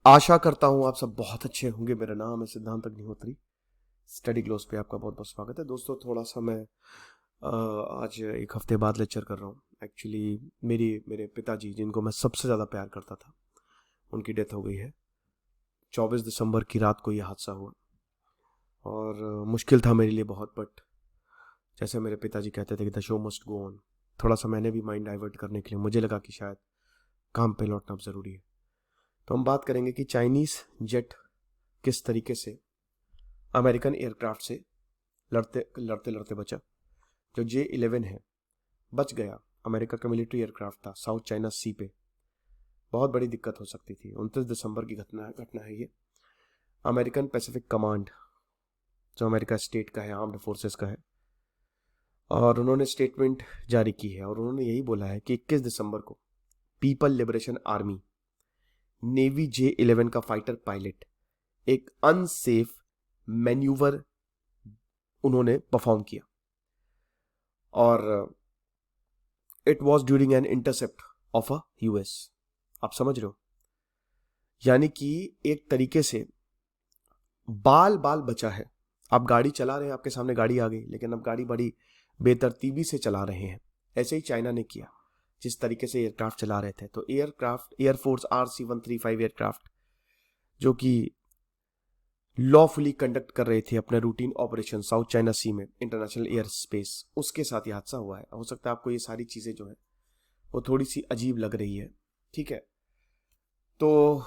आशा करता हूँ आप सब बहुत अच्छे होंगे। मेरा नाम है सिद्धांत अग्निहोत्री। स्टडी ग्लोस पे आपका बहुत बहुत स्वागत है। दोस्तों थोड़ा सा मैं आज एक हफ्ते बाद लेक्चर कर रहा हूँ। एक्चुअली मेरे पिताजी, जिनको मैं सबसे ज़्यादा प्यार करता था, उनकी डेथ हो गई है। 24 दिसंबर की रात को ये हादसा हुआ और मुश्किल था मेरे लिए बहुत, बट जैसे मेरे पिताजी कहते थे कि the show must go on, थोड़ा सा मैंने भी माइंड डाइवर्ट करने के लिए मुझे लगा कि शायद काम पे लौटना अब ज़रूरी है। तो हम बात करेंगे कि चाइनीज़ जेट किस तरीके से अमेरिकन एयरक्राफ्ट से लड़ते लड़ते लड़ते बचा। जो J-11 है बच गया, अमेरिका का मिलिट्री एयरक्राफ्ट था, साउथ चाइना सी पे। बहुत बड़ी दिक्कत हो सकती थी। 29 दिसंबर की घटना है ये। अमेरिकन पैसिफिक कमांड, जो अमेरिका स्टेट का है, आर्म्ड फोर्सेस का है, और उन्होंने स्टेटमेंट जारी की है और उन्होंने यही बोला है कि 21 दिसंबर को people liberation army navy J-11 का फाइटर पायलट एक अनसेफ मैन्यूवर उन्होंने परफॉर्म किया और it was during an intercept of a US. आप समझ रहे हो, यानी कि एक तरीके से बाल बाल बचा है। आप गाड़ी चला रहे हैं, आपके सामने गाड़ी आ गई, लेकिन अब गाड़ी बड़ी बेतरतीबी से चला रहे हैं। ऐसे ही चाइना ने किया जिस तरीके से एयरक्राफ्ट चला रहे थे। तो एयरफोर्स RC-135 एयरक्राफ्ट, जो कि लॉफुली कंडक्ट कर रहे थे अपने रूटीन ऑपरेशन साउथ चाइना सी में, इंटरनेशनल एयर स्पेस, उसके साथ ये हादसा हुआ है। हो सकता है आपको ये सारी चीज़ें जो है वो थोड़ी सी अजीब लग रही है, ठीक है। तो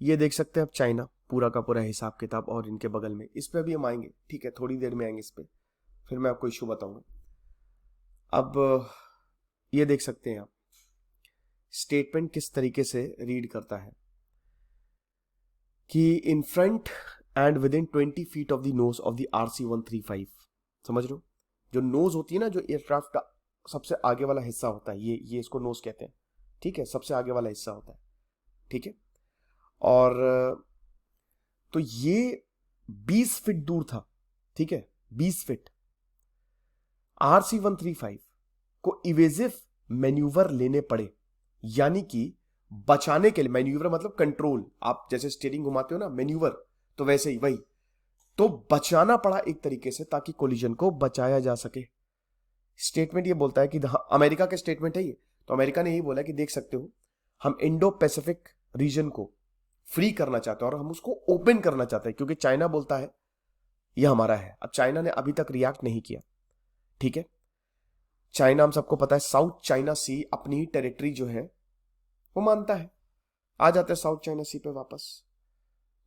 ये देख सकते हैं आप, चाइना पूरा का पूरा हिसाब किताब, और इनके बगल में, इस पे भी हम आएंगे, ठीक है, थोड़ी देर में आएंगे इस पे, फिर मैं आपको इशू बताऊंगा। अब ये देख सकते हैं आप, स्टेटमेंट किस तरीके से रीड करता है कि in front end with in 20 feet of the nose of the RC-135। समझ रहे हो, जो नोज होती है ना, जो एयरक्राफ्ट का सबसे आगे वाला हिस्सा होता है, ये इसको नोज कहते हैं, ठीक है, सबसे आगे वाला हिस्सा होता है, ठीक है। और तो ये 20 फीट दूर था, ठीक है, 20 फीट। RC-135 को इवेजिव मैन्यूवर लेने पड़े, यानी कि बचाने के लिए। मैन्यूवर मतलब कंट्रोल, आप जैसे स्टीयरिंग घुमाते हो ना, मैन्यूवर, तो वैसे ही वही। तो बचाना पड़ा एक तरीके से, ताकि कोलिजन को बचाया जा सके। स्टेटमेंट ये बोलता है कि अमेरिका का स्टेटमेंट है ये, तो अमेरिका ने यही बोला कि देख सकते हो, हम इंडो पैसिफिक रीजन को फ्री करना चाहते हैं और हम उसको ओपन करना चाहते हैं, क्योंकि चाइना बोलता है ये हमारा है। अब चाइना ने अभी तक रिएक्ट नहीं किया, ठीक है। चाइना, हम सबको पता है, साउथ चाइना सी अपनी टेरिटरी जो है वो मानता है। आ जाते हैं साउथ चाइना सी पे वापस,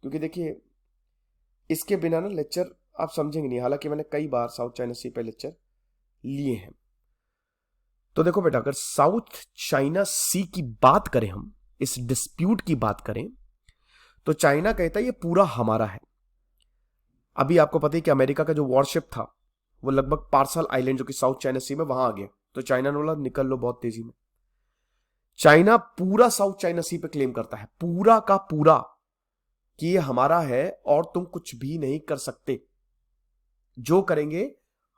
क्योंकि देखिए इसके बिना ना लेक्चर आप समझेंगे नहीं। हालांकि मैंने कई बार साउथ चाइना सी पे लेक्चर लिए हैं। तो देखो बेटा, अगर साउथ चाइना सी की बात करें, हम इस डिस्प्यूट की बात करें, तो चाइना कहता है ये पूरा हमारा है। अभी आपको पता है कि अमेरिका का जो वॉरशिप था वो लगभग पार्सल आइलैंड, जो कि साउथ चाइना सी में, वहां आ गया। तो चाइना ने बोला निकल लो बहुत तेजी में। चाइना पूरा साउथ चाइना सी पे क्लेम करता है, पूरा का पूरा, कि ये हमारा है और तुम कुछ भी नहीं कर सकते। जो करेंगे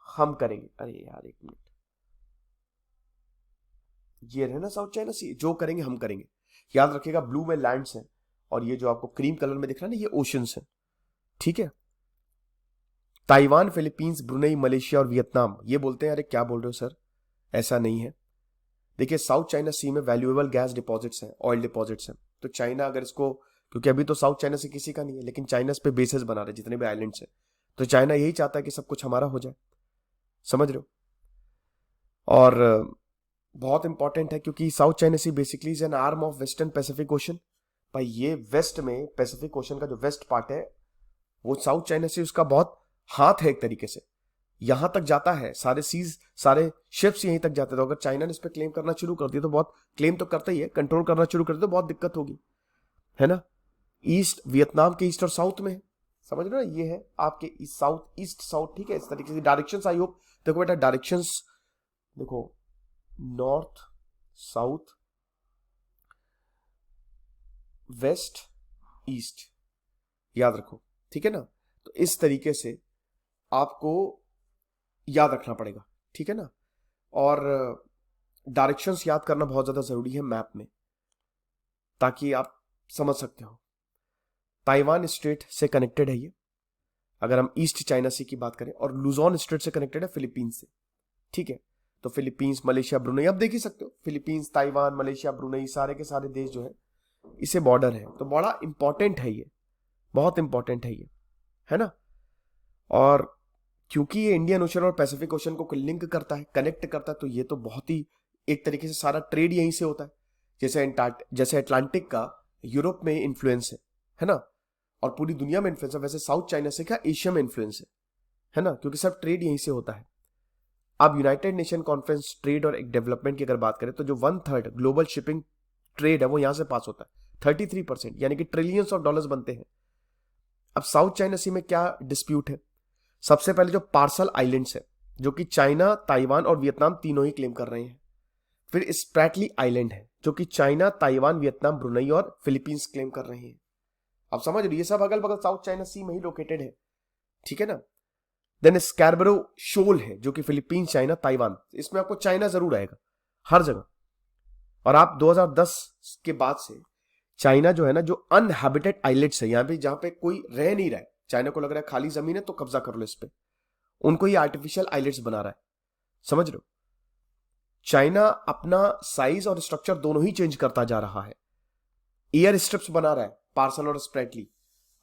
हम करेंगे। अरे यार एक मिनट, ये रहे ना साउथ चाइना सी, जो करेंगे हम करेंगे। याद रखिएगा, ब्लू में लैंड्स हैं और ये जो आपको क्रीम कलर में दिख रहा है ना, ये ओशंस हैं, ठीक है। ताइवान, फिलीपींस, ब्रुनेई, मलेशिया और वियतनाम ये बोलते हैं अरे क्या बोल रहे हो सर, ऐसा नहीं है। देखिए साउथ चाइना सी में वैल्यूएबल गैस डिपॉजिट्स हैं, ऑयल डिपॉजिट्स हैं। तो चाइना अगर इसको, क्योंकि अभी तो साउथ चाइना से किसी का नहीं है, लेकिन चाइना इस पे बेसेस बना रहे जितने भी आइलैंड्स हैं, तो चाइना यही चाहता है कि सब कुछ हमारा हो जाए। समझ रहे हो। और बहुत इंपॉर्टेंट है, क्योंकि South China Sea basically is an arm of western Pacific Ocean. भाई ये वेस्ट में पैसिफिक ओशन का जो वेस्ट पार्ट है, वो साउथ चाइना सी उसका बहुत हाथ है एक तरीके से, यहां तक जाता है। सारे सीज, सारे शिप्स यहीं तक जाते थे। तो अगर चाइना ने इस पर क्लेम करना शुरू कर दिया, तो बहुत, क्लेम तो करता ही है, कंट्रोल करना शुरू कर दिया तो बहुत दिक्कत होगी, है ना। ईस्ट, वियतनाम के ईस्ट और साउथ में है, समझ रहे हो ना, ये है आपके साउथ ईस्ट साउथ, ठीक है। इस तरीके से डायरेक्शंस, आई होप, देखो बेटा डायरेक्शंस देखो, नॉर्थ, साउथ, वेस्ट, ईस्ट, याद रखो, ठीक है ना। तो इस तरीके से आपको याद रखना पड़ेगा, ठीक है ना। और डायरेक्शंस याद करना बहुत ज्यादा जरूरी है मैप में, ताकि आप समझ सकते हो। ताइवान स्ट्रेट से कनेक्टेड है ये, अगर हम ईस्ट चाइना सी की बात करें, और लुजोन स्ट्रेट से कनेक्टेड है फिलीपींस से। ठीक है, तो फिलीपींस, मलेशिया, ब्रुनई, आप देख ही सकते हो, फिलीपींस, ताइवान, मलेशिया, ब्रुनई, सारे के सारे देश जो है इसे बॉर्डर है। तो बड़ा इंपॉर्टेंट है ये, बहुत इंपॉर्टेंट है ये, है ना। और क्योंकि ये इंडियन ओशन और पैसिफिक ओशन को लिंक करता है, कनेक्ट करता है, तो ये तो बहुत ही एक तरीके से सारा ट्रेड यहीं से होता है। जैसे अटलांटिक का यूरोप में इन्फ्लुएंस है ना, और पूरी दुनिया में इन्फ्लुएंस है, वैसे साउथ चाइना से क्या एशिया में इन्फ्लुएंस है ना, क्योंकि सब ट्रेड यहीं से होता है। अब यूनाइटेड नेशन कॉन्फ्रेंस ट्रेड और एक डेवलपमेंट की अगर बात करें, तो जो 1/3 ग्लोबल शिपिंग ट्रेड है वो यहां से पास होता है, 33%, यानी कि ट्रिलियंस ऑफ डॉलर्स बनते हैं। अब साउथ चाइना सी में क्या डिस्प्यूट है? सबसे पहले जो पार्सल आइलैंड्स है, जो कि चाइना, ताइवान और वियतनाम तीनों ही क्लेम कर रहे हैं। फिर स्प्रैटली आइलैंड है, जो कि चाइना, ताइवान, वियतनाम, ब्रुनई और फिलीपींस क्लेम कर रहे हैं। अब समझ रही, ये सब अगल बगल साउथ चाइना सी में ही लोकेटेड है, ठीक है ना। देन स्कैरबरो शोल है, जो कि फिलीपींस, चाइना, ताइवान, इसमें आपको चाइना जरूर आएगा हर जगह। और आप 2010 के बाद से चाइना जो है ना, जो अनहैबिटेड आइलैंड्स है, यहां पे जहां पे कोई रह नहीं रहा है, चाइना को लग रहा है खाली जमीन है तो कब्जा कर लो इस पे, उनको ये आर्टिफिशियल आइलैंड्स बना रहा है, समझ रहे हो। चाइना अपना साइज और स्ट्रक्चर दोनों ही चेंज करता जा रहा है। एयर स्ट्रिप्स बना रहा है, पार्सल और स्प्रेटली।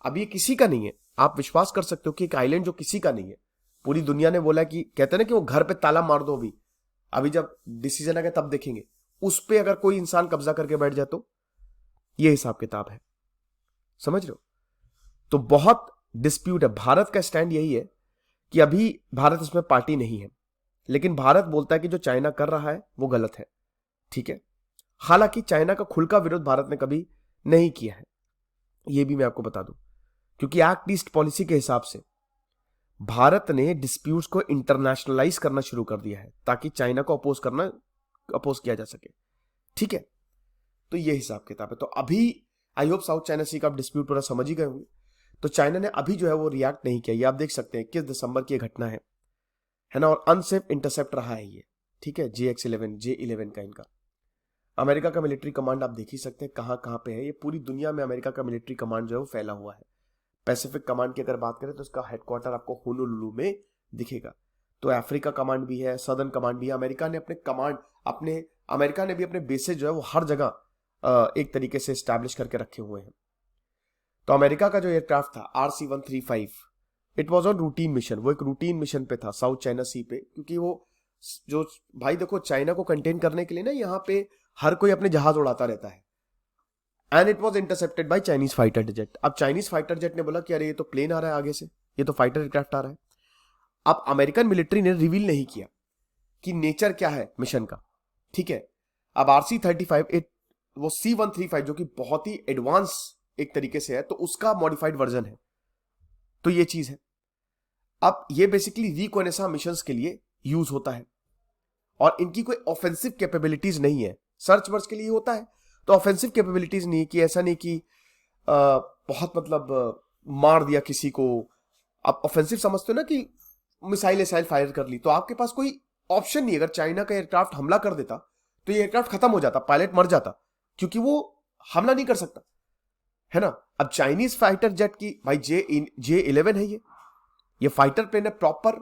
अब ये किसी का नहीं है, आप विश्वास कर सकते हो कि एक आइलैंड जो किसी का नहीं है, पूरी दुनिया ने बोला कि, कहते हैं ना कि वो घर पे ताला मार दो, अभी जब डिसीजन आ गया तब देखेंगे, उस पे अगर कोई इंसान कब्जा करके बैठ जाए तो ये हिसाब किताब है, समझ रहे हो। तो बहुत डिस्प्यूट है। भारत का स्टैंड यही है कि अभी भारत इसमें पार्टी नहीं है, लेकिन भारत बोलता है कि जो चाइना कर रहा है वो गलत है, ठीक है। हालांकि चाइना का खुल का विरोध भारत ने कभी नहीं किया है, यह भी मैं आपको बता दूं, क्योंकि एक्ट ईस्ट पॉलिसी के हिसाब से भारत ने डिस्प्यूट्स को इंटरनेशनलाइज करना शुरू कर दिया है, ताकि चाइना को अपोज किया जा सके, ठीक है। तो ये हिसाब किताब है। तो अभी आई होप साउथ चाइना सी का आप डिस्प्यूट पूरा समझ ही गए होंगे। तो चाइना ने अभी जो है वो रिएक्ट नहीं किया, ये आप देख सकते हैं 21 दिसंबर की घटना है ना, और अनसेफ इंटरसेप्ट रहा है ये, ठीक है। J11 का इनका अमेरिका का मिलिट्री कमांड आप देख ही सकते हैं कहां कहां पे है। ये पूरी दुनिया में अमेरिका का मिलिट्री कमांड जो है वो फैला हुआ है। पैसिफिक कमांड की अगर बात करें तो उसका हेडक्वार्टर आपको होनोलुलु में दिखेगा। तो अफ्रीका कमांड भी है, सदर्न कमांड भी है। अमेरिका ने भी अपने बेसेस जो है वो हर जगह एक तरीके से स्टैब्लिश करके रखे हुए हैं। तो अमेरिका का जो एयरक्राफ्ट था RC-135, it was on routine mission, वो एक रूटीन मिशन पे था साउथ चाइना सी पे, क्योंकि वो जो भाई देखो, चाइना को कंटेन करने के लिए ना यहाँ पे हर कोई अपने जहाज उड़ाता रहता है, and it was intercepted bye Chinese fighter jet. अब चाइनीज फाइटर जेट ने बोला कि अरे ये तो प्लेन आ रहा है आगे से, ये तो फाइटर एयरक्राफ्ट आ रहा है। अब अमेरिकन मिलिट्री ने रिवील नहीं किया कि नेचर क्या है मिशन का, ठीक है। अब RC-35 वो C-135 जो कि बहुत ही एडवांस एक तरीके से है, तो उसका मॉडिफाइड वर्जन है। तो ये चीज है। अब ये बेसिकली रिकॉनेसा मिशंस के लिए यूज होता है, और इनकी कोई ऑफेंसिव कैपेबिलिटीज नहीं है, सर्च वर्च के लिए होता है। तो ऑफेंसिव कैपेबिलिटीज नहीं कि ऐसा नहीं कि बहुत मतलब मार दिया किसी को। आप ऑफेंसिव समझते हो ना कि मिसाइल फायर कर ली, तो आपके पास कोई ऑप्शन नहीं। अगर चाइना का एयरक्राफ्ट हमला कर देता तो ये एयरक्राफ्ट खत्म हो जाता, पायलट मर जाता, क्योंकि वो हमला नहीं कर सकता, है ना। अब चाइनीज फाइटर जेट की भाई J11 है, ये फाइटर प्लेन है प्रॉपर,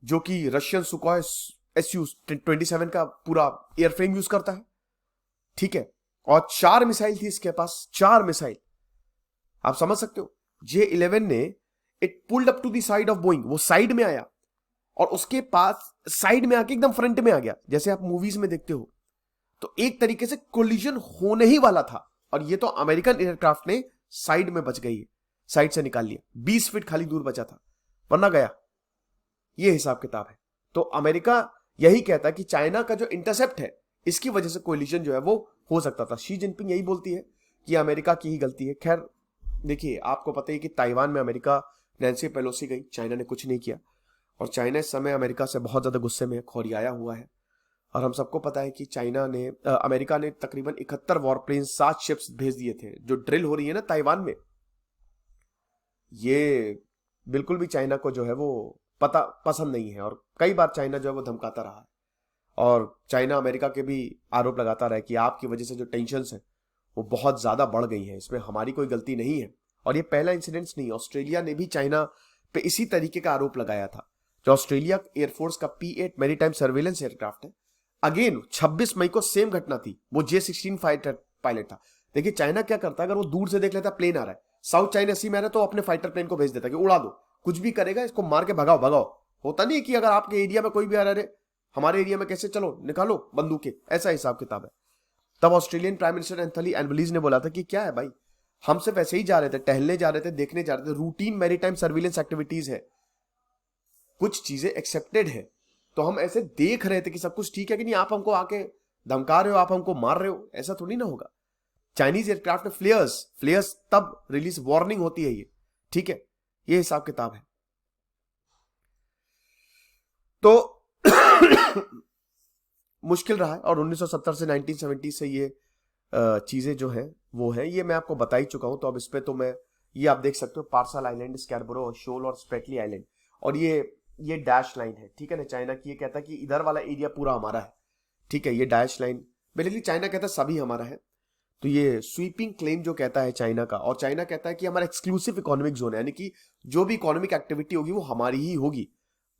जो कि रशियन सुखोई Su-27 का पूरा एयरफ्रेम यूज करता है, ठीक है। और 4 मिसाइल थी इसके पास, 4 मिसाइल, आप समझ सकते हो। J11 ने it pulled up to the side of Boeing, वो साइड में आया और उसके पास साइड में आके एकदम फ्रंट में आ गया, जैसे आप मूवीज में देखते हो। तो एक तरीके से कोलिजन होने ही वाला था, और ये तो अमेरिकन एयरक्राफ्ट ने साइड में बच गई है, साइड से निकाल लिया, 20 फीट खाली दूर बचा था, वरना गया। ये हिसाब किताब है। तो अमेरिका यही कहता है कि चाइना का जो इंटरसेप्ट है, इसकी वजह से कोलिजन जो है वो हो सकता था। शी जिनपिंग यही बोलती है कि अमेरिका की ही गलती है। खैर देखिए, आपको पता है कि ताइवान में अमेरिका, नैन्सी पेलोसी गई, चाइना ने कुछ नहीं किया, और चाइना इस समय अमेरिका से बहुत ज्यादा गुस्से में खोरियाया हुआ है। और हम सबको पता है कि अमेरिका ने तकरीबन 71 वॉरप्लेन, 7 शिप्स भेज दिए थे, जो ड्रिल हो रही है ना ताइवान में। ये बिल्कुल भी चाइना को जो है वो पसंद नहीं है, और कई बार चाइना जो है वो धमकाता रहा है, और चाइना अमेरिका के भी आरोप लगाता रहा है कि आपकी वजह से जो टेंशन्स हैं वो बहुत ज्यादा बढ़ गई हैं, इसमें हमारी कोई गलती नहीं है। और ये पहला इंसिडेंट नहीं, ऑस्ट्रेलिया ने भी चाइना पे इसी तरीके का आरोप लगाया था। जो ऑस्ट्रेलिया एयरफोर्स का P-8 मैरीटाइम सर्वेलेंस एयरक्राफ्ट है, अगेन 26 मई को सेम घटना थी, वो J-16 फाइटर पायलट था। देखिए चाइना क्या करता है, अगर वो दूर से देख लेता प्लेन आ रहा है, साउथ चाइना सी में आ रहा है, तो अपने फाइटर प्लेन को भेज देता है कि उड़ा दो, कुछ भी करेगा इसको मार के भगाओ भगाओ। होता नहीं है कि अगर आपके एरिया में कोई भी आ रहा है, हमारे एरिया में कैसे, चलो निकालो बंदूकें, ऐसा हिसाब किताब है। तब Australian prime minister Anthony Albanese ने बोला था कि क्या है भाई, हम सिर्फ ऐसे ही जा रहे थे, टहलने जा रहे थे, देखने जा रहे थे, रूटीन मैरीटाइम सर्विलेंस एक्टिविटीज है, कुछ चीजें एक्सेप्टेड है, तो हम ऐसे देख रहे थे कि सब कुछ ठीक है कि नहीं, आप हमको आके धमका रहे हो, आप हमको मार रहे हो, ऐसा थोड़ी ना होगा। चाइनीज एयरक्राफ्ट में फ्लेयर्स तब रिलीज वार्निंग होती है, ये ठीक है, ये हिसाब किताब है। तो मुश्किल रहा है, और 1970 से 1970 से ये चीजें जो है वो है, ये मैं आपको बता ही चुका हूं। तो अब इस पे तो मैं, ये आप देख सकते हो, पार्सल आइलैंड, स्कैरबरो शोल और स्प्रेटली आइलैंड, और ये डैश लाइन है, ठीक है ना, चाइना की। ये कहता है कि इधर वाला एरिया पूरा हमारा है, ठीक है, ये डैश लाइन बेसिकली चाइना कहता है सभी हमारा है। तो ये स्वीपिंग क्लेम जो कहता है चाइना का, और चाइना कहता है कि हमारा एक्सक्लूसिव इकोनॉमिक जोन है, यानी कि जो भी इकोनॉमिक एक्टिविटी होगी वो हमारी ही होगी,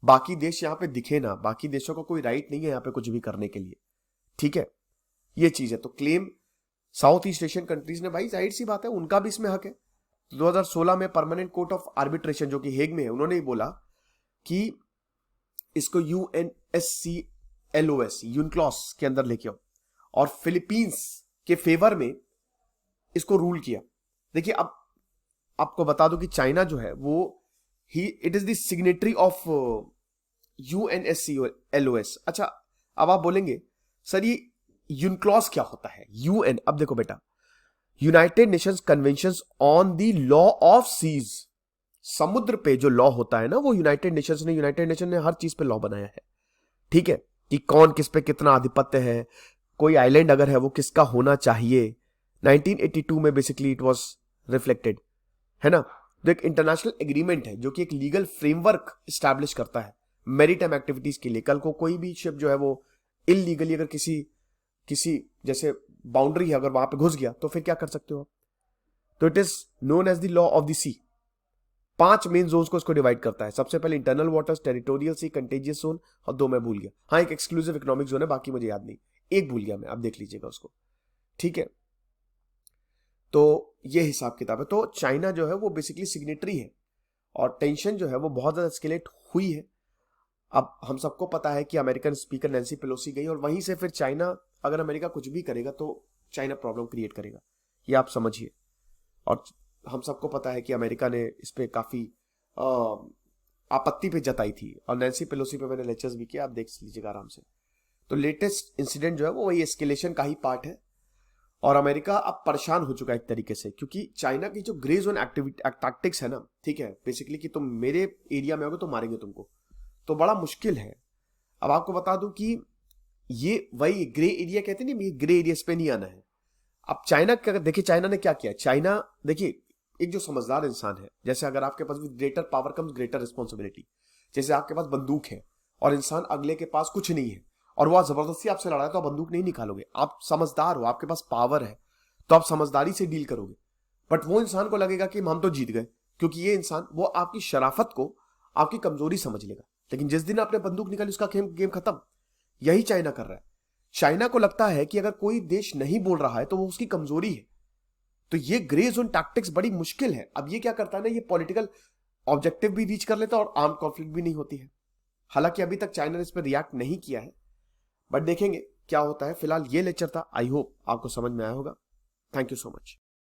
बाकी देश यहाँ पे दिखे ना, बाकी देशों का कोई राइट नहीं है यहाँ पे कुछ भी करने के लिए, ठीक है, ये चीज है। तो claim south east Asian countries ने, भाई जाहिर सी बात है उनका भी इसमें हक है। 2016 में परमानेंट कोर्ट ऑफ आर्बिट्रेशन जो कि हेग में है, उन्होंने ही बोला कि इसको UNSCLOS यूनक्लॉस के अंदर लेके आओ, और फिलीपींस के फेवर में इसको रूल किया। देखिए अब आपको बता दूं कि चाइना जो है वो it is the signatory of UNSCLOS। अच्छा, अब आप बोलेंगे सर ये यूनक्लॉस क्या होता है? UN, अब देखो बेटा, United Nations conventions on the law of seas, समुद्र पे जो लॉ होता है ना, वो यूनाइटेड नेशन ने हर चीज पे लॉ बनाया है, ठीक है, कि कौन किस पे कितना आधिपत्य है, कोई आइलैंड अगर है वो किसका होना चाहिए। 1982 में बेसिकली इट वाज रिफ्लेक्टेड, है ना। तो एक इंटरनेशनल एग्रीमेंट है जो कि एक लीगल फ्रेमवर्क स्टैब्लिश करता है मैरीटाइम एक्टिविटीज के लिए। कल को कोई भी शिप जो है वो इलीगली अगर किसी जैसे बाउंड्री है, अगर वहां पे घुस गया तो फिर क्या कर सकते हो आप? तो it is known as the law of the sea. 5 main zones को इसको डिवाइड करता है। सबसे पहले internal waters, territorial sea, contiguous zone, और 2 मैं भूल गया, हाँ एक एक्सक्लूसिव इकोनॉमिक जोन है, बाकी मुझे याद नहीं, एक भूल गया मैं, आप देख लीजिएगा उसको, ठीक है। तो ये हिसाब किताब है। तो चाइना जो है वो बेसिकली सिग्नेटरी है, और टेंशन जो है वो बहुत ज्यादा एस्केलेट हुई है। अब हम सबको पता है कि अमेरिकन स्पीकर नैंसी पेलोसी गई, और वहीं से फिर चाइना, अगर अमेरिका कुछ भी करेगा तो चाइना प्रॉब्लम क्रिएट करेगा, ये आप समझिए। और हम सबको पता है कि अमेरिका ने इस पे काफी आपत्ति पे जताई थी, और नैंसी पेलोसी पे मैंने लेक्चर्स भी किया, आप देख लीजिएगा आराम से। तो लेटेस्ट इंसिडेंट जो है वो वही एस्केलेशन का ही पार्ट है, और अमेरिका अब परेशान हो चुका है एक तरीके से, क्योंकि चाइना की जो ग्रे जोन एक्टिविटी टैक्टिक्स है ना, ठीक है, बेसिकली कि तुम मेरे एरिया में होगे तो मारेंगे तुमको, तो बड़ा मुश्किल है। अब आपको बता दूं कि ये वही ग्रे एरिया कहते हैं ना, ये ग्रे एरिया पे नहीं आना है। अब चाइना का देखिए, चाइना ने क्या किया, चाइना देखिए एक जो समझदार इंसान है, जैसे अगर आपके पास greater power comes greater responsibility, जैसे आपके पास बंदूक है और इंसान अगले के पास कुछ नहीं है और वो जबरदस्ती आपसे लड़ा है, तो आप बंदूक नहीं निकालोगे, आप समझदार हो, आपके पास पावर है, तो आप समझदारी से डील करोगे। बट वो इंसान को लगेगा कि हम तो जीत गए, क्योंकि ये इंसान वो आपकी शराफत को आपकी कमजोरी समझ लेगा। लेकिन जिस दिन आपने बंदूक निकाली उसका गेम खत्म। यही चाइना कर रहा है। चाइना को लगता है कि अगर कोई देश नहीं बोल रहा है तो वो उसकी कमजोरी है। तो ये ग्रे जोन टैक्टिक्स बड़ी मुश्किल है। अब ये क्या करता है ना, ये पॉलिटिकल ऑब्जेक्टिव भी रीच कर लेता है और आर्म कॉन्फ्लिक्ट भी नहीं होती है। हालांकि अभी तक चाइना ने इस पर रिएक्ट नहीं किया है, बट देखेंगे क्या होता है। फिलहाल ये लेक्चर था, आई होप आपको समझ में आया होगा। Thank you so much.